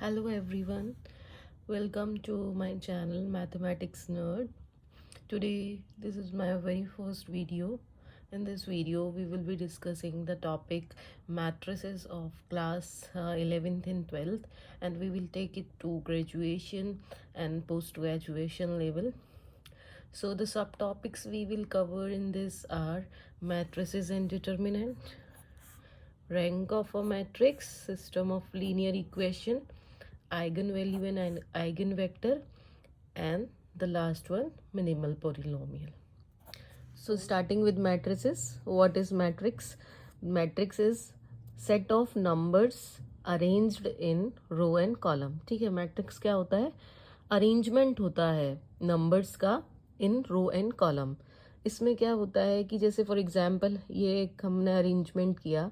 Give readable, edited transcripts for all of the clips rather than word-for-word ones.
Hello everyone, welcome to my channel Mathematics Nerd. Today this is my very first video. In this video we will be discussing the topic matrices of class 11th and 12th, and we will take it to graduation and post-graduation level. So the subtopics we will cover in this are matrices and determinant, rank of a matrix, system of linear equation, eigenvalue and eigenvector, and the last one, minimal polynomial. So starting with matrices, what is matrix? Matrix is set of numbers arranged in row and column. ठीक है, matrix क्या होता है? Arrangement होता है numbers का इन रो and column. इसमें क्या होता है कि जैसे फॉर एग्जांपल ये एक हमने अरेंजमेंट किया,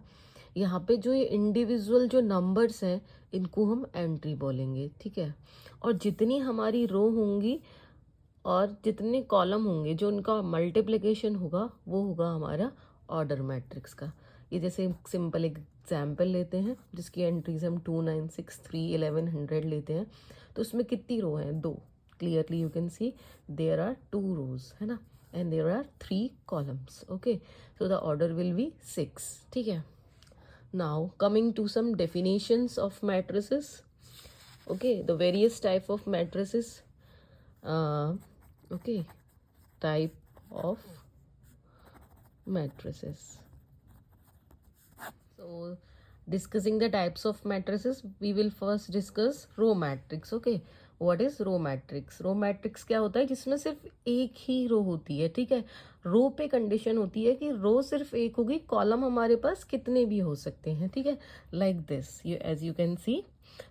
यहाँ पे जो ये इंडिविजुअल जो नंबर्स हैं इनको हम एंट्री बोलेंगे. ठीक है, और जितनी हमारी रो होंगी और जितने कॉलम होंगे जो उनका मल्टीप्लिकेशन होगा वो होगा हमारा ऑर्डर मैट्रिक्स का. ये जैसे सिंपल एग्जाम्पल लेते हैं जिसकी एंट्रीज हम 2, 9, 6, 3, 11, 100 लेते हैं. तो उसमें कितनी रो हैं? 2. Clearly you can see there are 2 rows, है ना, and there are 3 columns. Okay, so the order will be 6. ठीक है. Now coming to some definitions of matrices. Okay, the various type of matrices. Okay, type of matrices. So discussing the types of matrices, we will first discuss row matrix. Okay, what is row matrix? row matrix क्या होता है? जिसमें सिर्फ एक ही रो होती है. ठीक है, रो पे कंडीशन होती है कि रो सिर्फ एक होगी, कॉलम हमारे पास कितने भी हो सकते हैं. ठीक है, like this as you can see.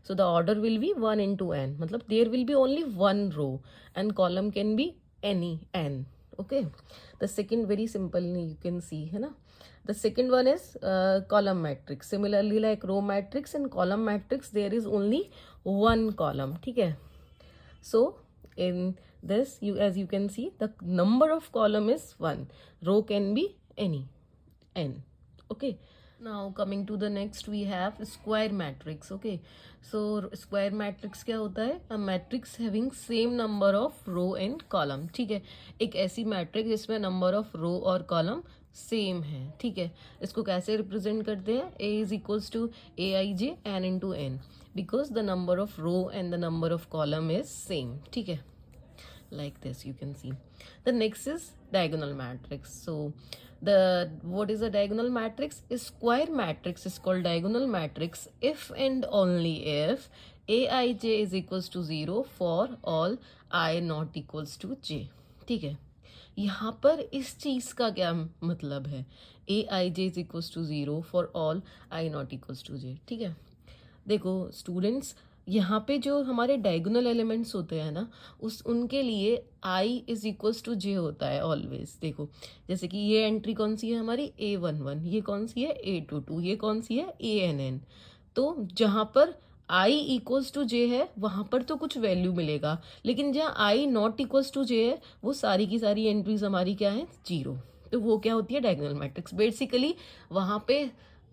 So the order will be 1 into n, मतलब there will be only one row and column can be any n. Okay, the second very simple you can see, है ना. The second one is column matrix. Similarly like row matrix and column matrix, there is only one column. ठीक है. So in this, as you can see, the number of column is 1. Row can be any n. Okay. Now coming to the next, we have square matrix. Okay, so square matrix क्या होता है? A matrix having same number of row and column. ठीक है, एक ऐसी matrix जिसमें number of रो और column same है. ठीक है, इसको कैसे रिप्रेजेंट करते हैं? A is equals to aij n into n, because the number of row and the number of column is same. ठीक है, like this you can see. The next is diagonal matrix. So what is a diagonal matrix? A square matrix is called diagonal matrix if and only if aij is equals to 0 for all I not equals to j. ठीक है, यहाँ पर इस चीज का क्या मतलब है? aij is equals to 0 for all I not equals to j. ठीक है, देखो स्टूडेंट्स, यहाँ पे जो हमारे डायगोनल एलिमेंट्स होते हैं ना, उनके लिए i is equals to j होता है ऑलवेज. देखो जैसे कि ये एंट्री कौन सी है हमारी? a11. ये कौन सी है? a22. ये कौन सी है? ann. तो जहाँ पर i इक्वल्स टू j है वहाँ पर तो कुछ वैल्यू मिलेगा, लेकिन जहाँ i not equals to j है वो सारी की सारी एंट्रीज हमारी क्या है? 0. तो वो क्या होती है? Diagonal matrix. बेसिकली वहाँ पे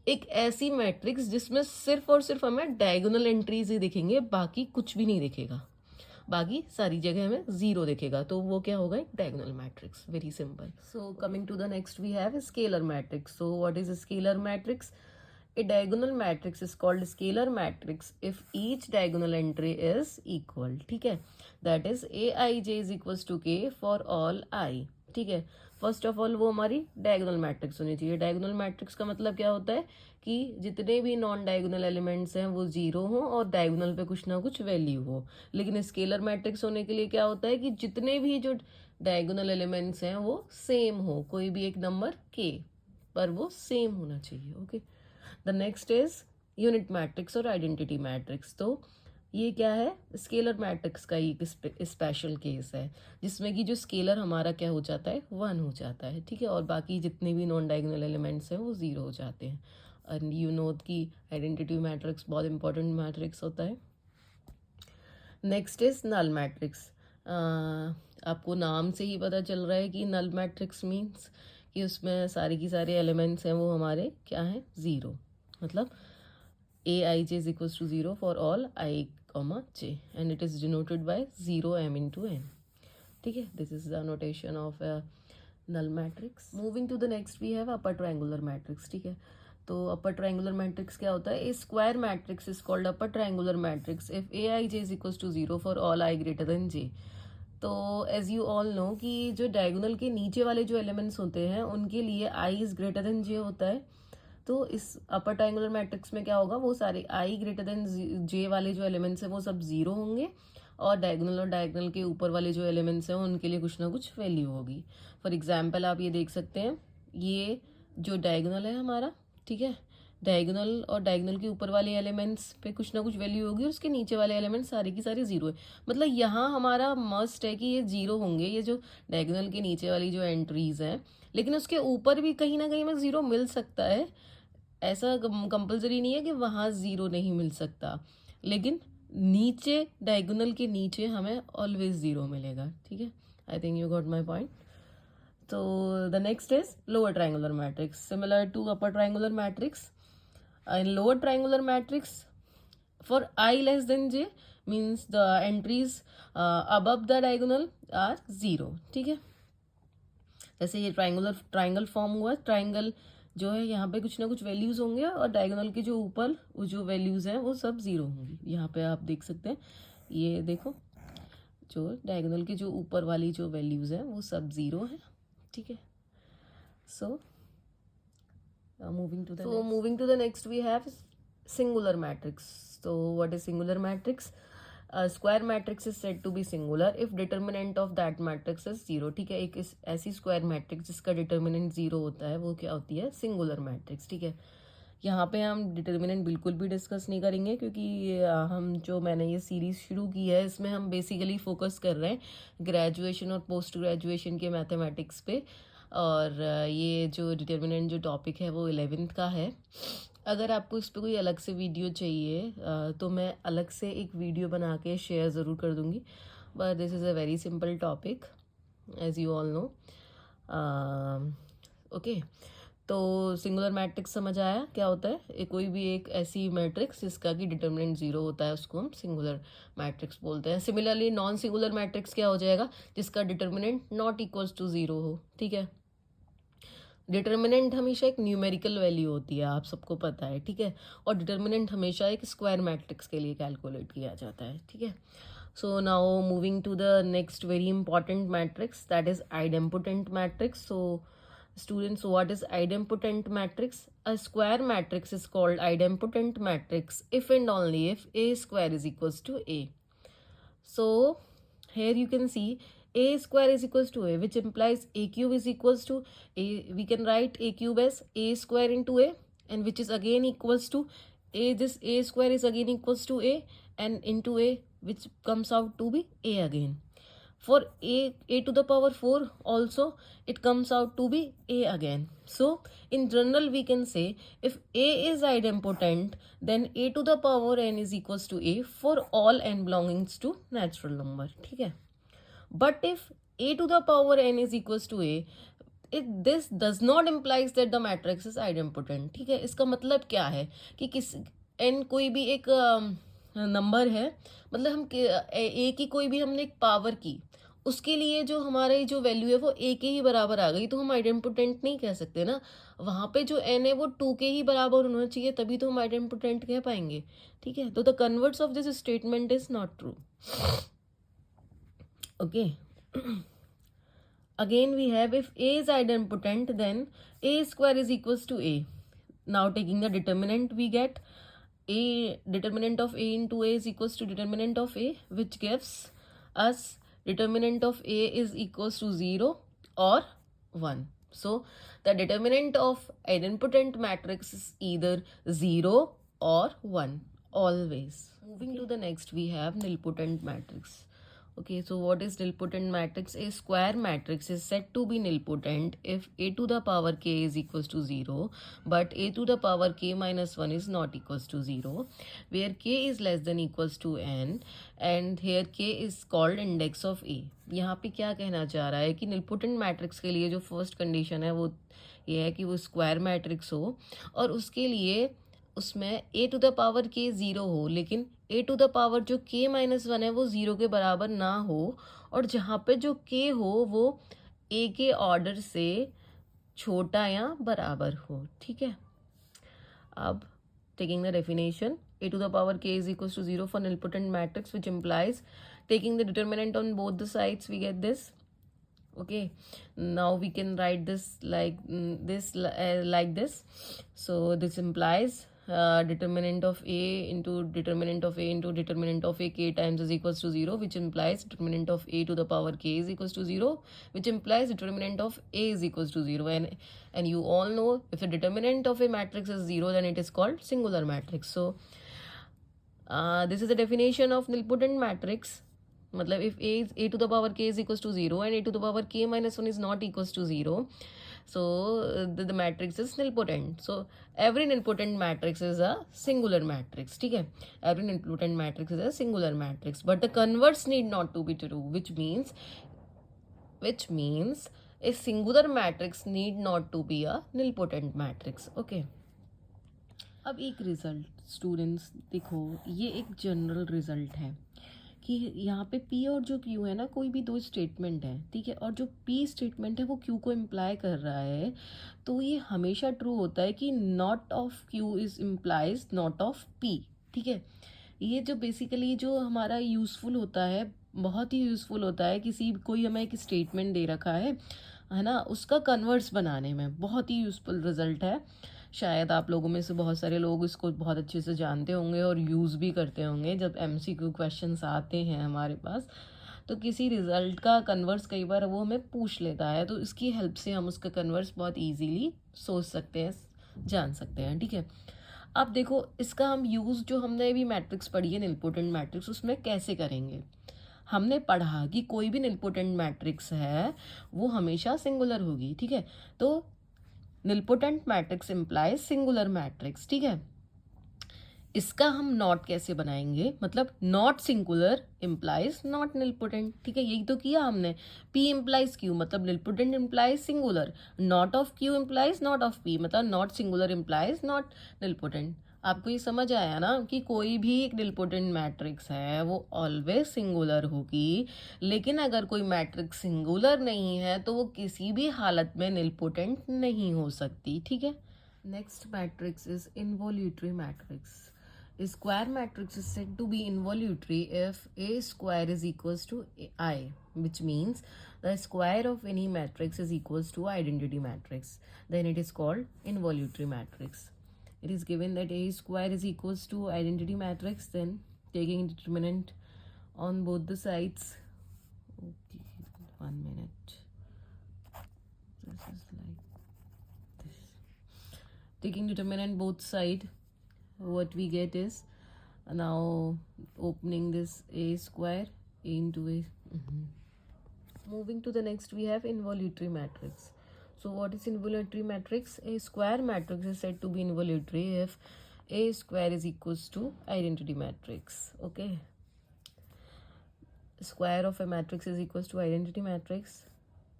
एक ऐसी मैट्रिक्स जिसमें सिर्फ और सिर्फ हमें डायगोनल एंट्रीज ही दिखेंगे, बाकी कुछ भी नहीं दिखेगा, बाकी सारी जगह हमें 0 दिखेगा. तो वो क्या होगा? एक diagonal matrix. Very simple. So coming to the next, we have scalar matrix. So what is scalar matrix? A diagonal matrix is called scalar matrix if each diagonal entry is equal. ठीक है, that is aij is equals to k for all I. ठीक है, first of all वो हमारी diagonal matrix होनी चाहिए. Diagonal matrix का मतलब क्या होता है कि जितने भी नॉन डायगोनल एलिमेंट्स हैं वो 0 हो और डायगोनल पे कुछ ना कुछ वैल्यू हो. लेकिन स्केलर मैट्रिक्स होने के लिए क्या होता है कि जितने भी जो डायगोनल एलिमेंट्स हैं वो सेम हो, कोई भी एक नंबर k पर वो सेम होना चाहिए. Okay, the next is unit matrix और आइडेंटिटी मैट्रिक्स. तो ये क्या है? स्केलर मैट्रिक्स का एक स्पेशल केस है जिसमें कि जो स्केलर हमारा क्या हो जाता है? 1 हो जाता है. ठीक है, और बाकी जितने भी नॉन डायगोनल एलिमेंट्स हैं वो 0 हो जाते हैं. एंड यू नो कि आइडेंटिटी मैट्रिक्स बहुत इंपॉर्टेंट मैट्रिक्स होता है. Next is null matrix. आपको नाम से ही पता चल रहा है कि नल मैट्रिक्स मीन्स कि उसमें सारे की सारे एलिमेंट्स हैं वो हमारे क्या हैं? 0. मतलब aij is equals to 0 for all I comma j and it is denoted by 0 m into n. ठीक है, this is the notation of a null matrix. Moving to the next we have upper triangular matrix. ठीक है, तो अपर triangular matrix क्या होता है? A square matrix is called upper triangular matrix if A I J is equal to 0 for all I greater than J. तो as you all no कि जो diagonal के नीचे वाले जो एलिमेंट्स होते हैं उनके लिए आई इज ग्रेटर देन जे होता है. तो इस अपर ट्रायंगुलर मैट्रिक्स में क्या होगा? वो सारे आई ग्रेटर देन जे वाले जो एलिमेंट्स हैं वो सब जीरो होंगे और डायगोनल के ऊपर वाले जो एलिमेंट्स हैं उनके लिए कुछ ना कुछ वैल्यू होगी. फॉर एग्जाम्पल आप ये देख सकते हैं, ये जो डायगोनल है हमारा, ठीक है, डायगोनल और डायगोनल के ऊपर वाले एलिमेंट्स पे कुछ ना कुछ वैल्यू होगी और उसके नीचे वाले एलिमेंट्स सारे की सारी जीरो है. मतलब यहाँ हमारा मस्ट है कि ये जीरो होंगे, ये जो डायगोनल के नीचे वाली जो एंट्रीज हैं, लेकिन उसके ऊपर भी कहीं ना कहीं में जीरो मिल सकता है. ऐसा कंपलसरी नहीं है कि वहाँ जीरो नहीं मिल सकता, लेकिन नीचे डायगोनल के नीचे हमें ऑलवेज जीरो मिलेगा. ठीक है, I think you got my point. So the next is lower triangular matrix, similar to upper triangular matrix. In lower triangular matrix, for I less than j means the entries above the diagonal are zero. ठीक है, जैसे ये triangle form हुआ, triangle जो है यहाँ पे कुछ ना कुछ वैल्यूज होंगे और डायगोनल के जो ऊपर वो जो वैल्यूज हैं वो सब जीरो होंगी. यहाँ पे आप देख सकते हैं, ये देखो जो डायगोनल के जो ऊपर वाली जो वैल्यूज हैं वो सब जीरो है. ठीक है, so moving to the next we have singular matrix. So what is singular matrix? A square matrix is said to be singular if determinant of that matrix is zero. ठीक है, एक ऐसी स्क्वायर मैट्रिक्स जिसका determinant zero होता है वो क्या होती है? Singular matrix. ठीक है, यहाँ पे हम डिटर्मिनेंट बिल्कुल भी डिस्कस नहीं करेंगे क्योंकि हम जो मैंने ये सीरीज़ शुरू की है इसमें हम बेसिकली फोकस कर रहे हैं ग्रेजुएशन और पोस्ट ग्रेजुएशन के मैथमेटिक्स पे. और ये जो डिटर्मिनेंट जो टॉपिक है वो 11th का है. अगर आपको इस पर कोई अलग से वीडियो चाहिए तो मैं अलग से एक वीडियो बना के शेयर ज़रूर कर दूँगी. But this is a very simple topic as you all know. Okay, तो सिंगुलर मैट्रिक्स समझ आया क्या होता है? कोई भी एक ऐसी मैट्रिक्स जिसका कि डिटर्मिनेंट जीरो होता है उसको हम सिंगुलर मैट्रिक्स बोलते हैं. सिमिलरली नॉन सिंगुलर मैट्रिक्स क्या हो जाएगा? जिसका determinant not equals to zero हो. ठीक है, डिटर्मिनेंट हमेशा एक न्यूमेरिकल वैल्यू होती है, आप सबको पता है. ठीक है, और डिटर्मिनेंट हमेशा एक स्क्वायर मैट्रिक्स के लिए कैलकुलेट किया जाता है. ठीक है, so now moving to the next very important matrix, that is idempotent matrix. So students, what is idempotent matrix? A square matrix is called idempotent matrix if and only if a square is equals to a. So here you can see a square is equals to a, which implies a cube is equals to a. We can write a cube as a square into a, and which is again equals to a. This a square is again equals to a, and into a, which comes out to be a again. For a to the power 4 also it comes out to be a again. So in general we can say if a is idempotent then a to the power n is equals to a for all n belongings to natural number. ठीक है, but if a to the power n is equals to a, this does not implies that the matrix is idempotent. ठीक है, इसका मतलब क्या है कि किस n कोई भी एक नंबर है, मतलब हम ए की कोई भी हमने एक पावर की, उसके लिए जो हमारे जो वैल्यू है वो ए के ही बराबर आ गई तो हम आइडेम्पोटेंट नहीं कह सकते ना. वहाँ पे जो एन है वो 2 के ही बराबर होना चाहिए, तभी तो हम आइडेम्पोटेंट कह पाएंगे. ठीक है, तो the converse of this statement is not true. Okay, again we have if A is idempotent then A square is equals to A. Now taking the determinant we get a determinant of a into a is equals to determinant of a, which gives us determinant of a is equals to 0 or 1. So the determinant of idempotent matrix is either 0 or 1 always. Moving to the next we have nilpotent matrix. Okay, so what is nilpotent matrix? A square matrix is said to be nilpotent if a to the power k is equals to 0, but a to the power k minus 1 is not equals to 0, where k is less than equals to n, and here k is called index of a. यहाँ पे क्या कहना चाह रहा है कि nilpotent matrix के लिए जो फर्स्ट कंडीशन है वो ये है कि वो स्क्वायर मैट्रिक्स हो और उसके लिए उसमें ए टू द पावर के ज़ीरो हो, लेकिन ए टू द पावर जो के माइनस वन है वो ज़ीरो के बराबर ना हो, और जहाँ पे जो के हो वो ए के ऑर्डर से छोटा या बराबर हो, ठीक है। अब taking the definition, a to the power k is equals to 0 for nilpotent matrix, which implies taking the determinant on both the sides we get this. Okay, now we can write this like this. So this implies determinant of a into determinant of a into determinant of a k times is equals to 0, which implies determinant of a to the power k is equals to 0, which implies determinant of a is equals to 0. And you all know, if the determinant of a matrix is 0, then it is called singular matrix. So this is the definition of nilpotent matrix. मतलब if a to the power k is equals to 0 and a to the power k minus 1 is not equals to 0, so the matrix is nilpotent. So every nilpotent matrix is a singular matrix, ठीक है, every nilpotent matrix is a singular matrix, but the converse need not to be true, which means a singular matrix need not to be a nilpotent matrix. Okay, अब एक result students देखो, ये एक general result है कि यहाँ पे P और जो Q है ना, कोई भी दो स्टेटमेंट है, ठीक है, और जो P स्टेटमेंट है वो Q को इम्प्लाई कर रहा है, तो ये हमेशा ट्रू होता है कि not of Q is implies not of P, ठीक है। ये जो बेसिकली जो हमारा यूज़फुल होता है, बहुत ही यूज़फुल होता है, कोई हमें एक स्टेटमेंट दे रखा है ना, उसका कन्वर्स बनाने में बहुत ही यूज़फुल रिजल्ट है। शायद आप लोगों में से बहुत सारे लोग इसको बहुत अच्छे से जानते होंगे और यूज़ भी करते होंगे। जब MCQ क्वेश्चंस आते हैं हमारे पास, तो किसी रिज़ल्ट का कन्वर्स कई बार वो हमें पूछ लेता है, तो इसकी हेल्प से हम उसका कन्वर्स बहुत ईजीली सोच सकते हैं, जान सकते हैं, ठीक है। अब देखो, इसका हम यूज़ जो हमने भी मैट्रिक्स पढ़ी है निलपोटेंट मैट्रिक्स, उसमें कैसे करेंगे। हमने पढ़ा कि कोई भी निलपोटेंट मैट्रिक्स है वो हमेशा सिंगुलर होगी, ठीक है। तो nilpotent matrix implies singular matrix, ठीक है। इसका हम नॉट कैसे बनाएंगे, मतलब not singular implies not nilpotent, ठीक है। यही तो किया हमने, P इम्प्लाइज Q मतलब nilpotent implies singular, not of Q implies not of P मतलब not singular implies not nilpotent. आपको ये समझ आया ना कि कोई भी एक निलपोटेंट मैट्रिक्स है वो ऑलवेज सिंगुलर होगी, लेकिन अगर कोई मैट्रिक्स सिंगुलर नहीं है तो वो किसी भी हालत में निलपोटेंट नहीं हो सकती, ठीक है। Next matrix is involutory matrix. A square matrix is said to be involutory if A square is equals to I, which means the square of any matrix is equals to identity matrix. Then it is called involutory matrix. It is given that A square is equals to identity matrix, then taking determinant on both the sides. Okay, 1 minute. This is like this. Taking determinant both side, what we get is, now opening this A square into a moving to the next, we have involutory matrix. So what is involutory matrix? A square matrix is said to be involutory if A square is equals to identity matrix. Okay, square of a matrix is equals to identity matrix.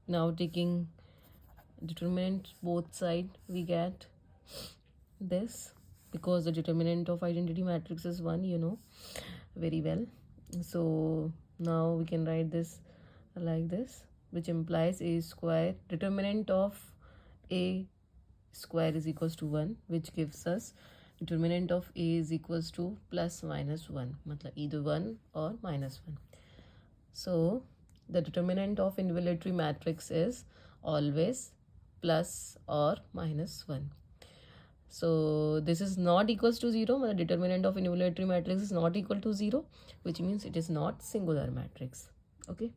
Now taking determinant both side, we get this, because the determinant of identity matrix is 1, you know very well. So now we can write this like this, which implies A square, determinant of A square is equals to 1, which gives us determinant of A is equals to plus minus 1, मतलब either 1 or minus 1. So the determinant of involutory matrix is always plus or minus 1. So this is not equals to 0. The determinant of involutory matrix is not equal to 0, which means it is not singular matrix. Okay.